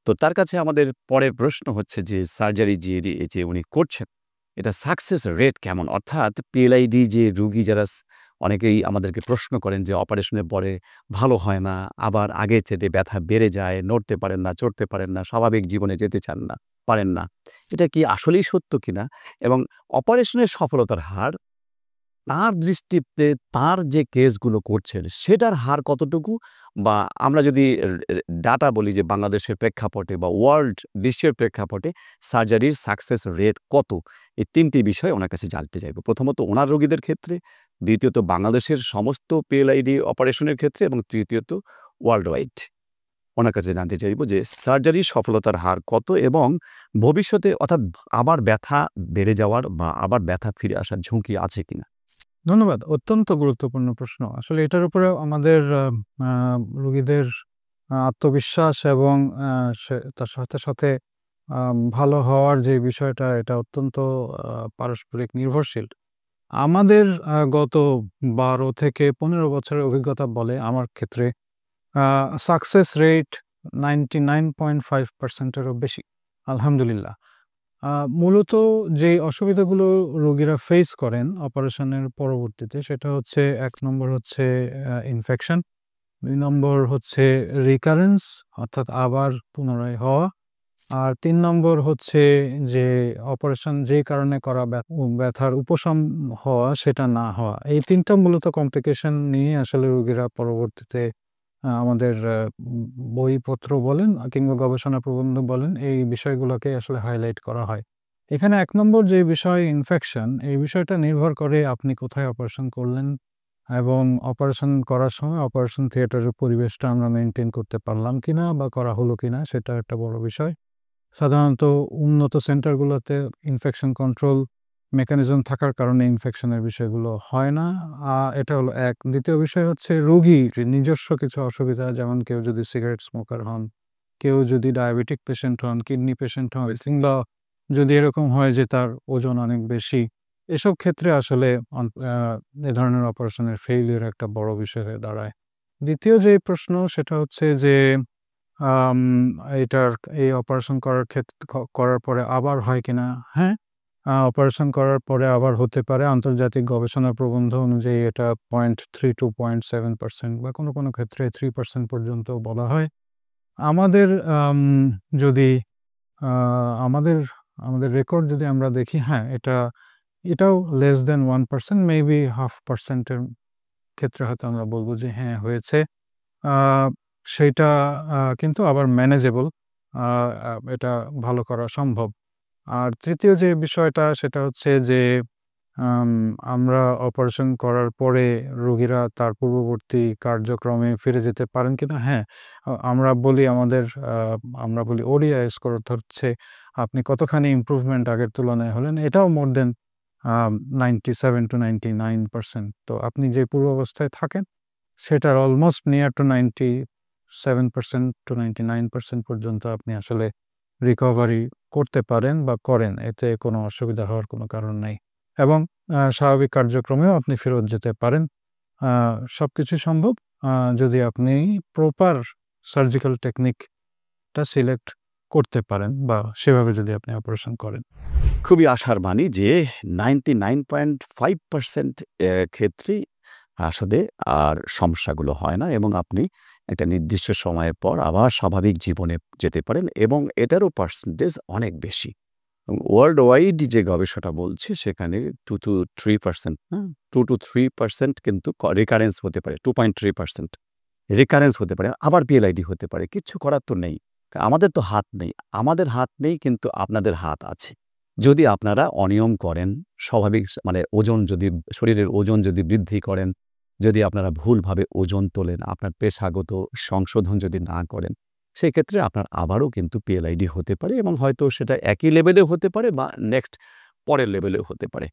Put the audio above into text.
তো তার কাছে আমাদের পরের প্রশ্ন হচ্ছে যে সার্জারি যে উনি করছেন, এটা সাকসেস রেট কেমন? অর্থাৎ PLID যে রোগী যারা অনেকেই আমাদেরকে প্রশ্ন করেন যে অপারেশনের পরে ভালো হয় না, আবার আগের চাইতে ব্যথা বেড়ে যায়, নড়তে পারেন না, চড়তে পারেন না, স্বাভাবিক জীবনে যেতে চান না, পারেন না। এটা কি আসলেই সত্য কিনা? এবং অপারেশনের সফলতার হার তার দৃষ্টিতে তার যে কেসগুলো করছেন সেটার হার কতটুকু? বা আমরা যদি ডাটা বলি যে বাংলাদেশের প্রেক্ষাপটে বা বিশ্বের প্রেক্ষাপটে সার্জারির সাকসেস রেট কত? এই ৩ টি বিষয় ওনার কাছে জানতে চাইব। প্রথমত ওনার রোগীদের ক্ষেত্রে, দ্বিতীয়ত বাংলাদেশের সমস্ত PLID অপারেশনের ক্ষেত্রে এবং তৃতীয়ত ওয়ার্লড ওয়াইড। ওনার কাছে জানতে চাইব যে সার্জারির সফলতার হার কত এবং ভবিষ্যতে অর্থাৎ আবার ব্যথা বেড়ে যাওয়ার বা আবার ব্যথা ফিরে আসার ঝুঁকি আছে কিনা? ধন্যবাদ। অত্যন্ত গুরুত্বপূর্ণ প্রশ্ন। আসলে এটার উপরে আমাদের রোগীদের আত্মবিশ্বাস এবং তার সাথে ভালো হওয়ার যে বিষয়টা এটা অত্যন্ত পারস্পরিক নির্ভরশীল। আমাদের গত ১২ থেকে ১৫ বছরের অভিজ্ঞতা বলে আমার ক্ষেত্রে সাকসেস রেট 99.5% এরও বেশি। আলহামদুলিল্লাহ। মূলত যে অসুবিধাগুলো রোগীরা ফেস করেন অপারেশনের পরবর্তীতে সেটা হচ্ছে ১ নম্বর হচ্ছে ইনফেকশন, ২ নম্বর হচ্ছে রিকারেন্স অর্থাৎ আবার পুনরায় হওয়া, আর ৩ নম্বর হচ্ছে যে অপারেশন যেই কারণে করা ব্যথার উপশম হওয়া সেটা না হওয়া। এই ৩ টা মূলত কমপ্লিকেশন নিয়ে আসলে রোগীরা পরবর্তীতে আমাদের বইপত্র বলেন কিংবা গবেষণা প্রবন্ধ বলেন এই বিষয়গুলোকে আসলে হাইলাইট করা হয়। এখানে ১ নম্বর যে বিষয় ইনফেকশন, এই বিষয়টা নির্ভর করে আপনি কোথায় অপারেশন করলেন এবং অপারেশন করার সময় অপারেশন থিয়েটারের পরিবেশটা আমরা মেইনটেইন করতে পারলাম কিনা বা করা হলো কিনা সেটা একটা বড় বিষয়। সাধারণত উন্নত সেন্টারগুলোতে ইনফেকশন কন্ট্রোল মেকানিজম থাকার কারণে ইনফেকশনের বিষয়গুলো হয় না। এটা হলো এক। দ্বিতীয় বিষয় হচ্ছে রোগীর নিজস্ব কিছু অসুবিধা, যেমন কেউ যদি সিগারেট স্মোকার হন, কেউ যদি ডায়াবেটিক পেশেন্ট হন, কিডনি পেশেন্ট হন, কিংবা যদি এরকম হয় যে তার ওজন অনেক বেশি, এসব ক্ষেত্রে আসলে এ ধরনের অপারেশনের ফেইলিউর একটা বড় বিষয় হয়ে দাঁড়ায়। দ্বিতীয় যে প্রশ্ন সেটা হচ্ছে যে আম এই অপারেশন করার পরে আবার হয় কিনা? হ্যাঁ, অপারেশন করার পরে আবার হতে পারে। আন্তর্জাতিক গবেষণা প্রবন্ধ অনুযায়ী এটা 0.3 to 0.7% বা কোনো ক্ষেত্রে 3% পর্যন্ত বলা হয়। আমাদের যদি আ আমাদের আমাদের রেকর্ড যদি আমরা দেখি, হ্যাঁ, এটাও less than 1%, মেবি 0.5% এর ক্ষেত্রে হয়তো আমরা বলব যে হ্যাঁ, হয়েছে। আ সেইটা কিন্তু আবার ম্যানেজেবল। আ আ এটা ভালো করা সম্ভব। আর তৃতীয় যে বিষয়টা সেটা হচ্ছে যে আম আমরা অপারেশন করার পরে রোগীরা তার পূর্ববর্তী কার্যক্রমে ফিরে যেতে পারেন কিনা? হ্যাঁ, আমরা বলি ODI স্কোর, অর্থাৎ হচ্ছে আপনি কতখানি ইমপ্রুভমেন্ট আগের তুলনায় হলেন। এটাও মোর দেন 97 to 99%। তো আপনি যে পূর্বাবস্থায় থাকেন সেটার অলমোস্ট নিয়ার টু 97% to 99% পর্যন্ত আপনি আসলে রিকভারি করতে পারেন বা করেন। এতে কোনো অসুবিধা হওয়ার কোনো কারণ নাই। এবং স্বাভাবিক কার্যক্রমেও আপনি ফেরত যেতে পারেন। সবকিছুই সম্ভব যদি আপনি প্রপার সার্জিক্যাল টেকনিকটা সিলেক্ট করতে পারেন বা সেভাবে যদি আপনি অপারেশন করেন। খুবই আশার বাণী যে 99.5% ক্ষেত্রেই আসলে আর সমস্যাগুলো হয় না এবং আপনি একটা নির্দিষ্ট সময়ের পর আবার স্বাভাবিক জীবনে যেতে পারেন এবং এটারও পার্সেন্টেজ অনেক বেশি। এবং ওয়ার্লড ওয়াইড যে গবেষণা বলছে সেখানে 2 to 3%, 2 to 3% কিন্তু রিকারেন্স হতে পারে। 2.3% রিকারেন্স হতে পারে। আবার PLID হতে পারে। কিচ্ছু করার তো নেই। আমাদের তো হাত নেই। আমাদের হাত নেই, কিন্তু আপনাদের হাত আছে। যদি আপনারা অনিয়ম করেন, স্বাভাবিক মানে শরীরের ওজন যদি বৃদ্ধি করেন, যদি আপনারা ভুলভাবে ওজন তোলেন, আপনার পেশাগত সংশোধন যদি না করেন, সেক্ষেত্রে আপনার আবারও কিন্তু PLID হতে পারে এবং হয়তো সেটা একই লেভেলেও হতে পারে বা পরের লেভেলেও হতে পারে।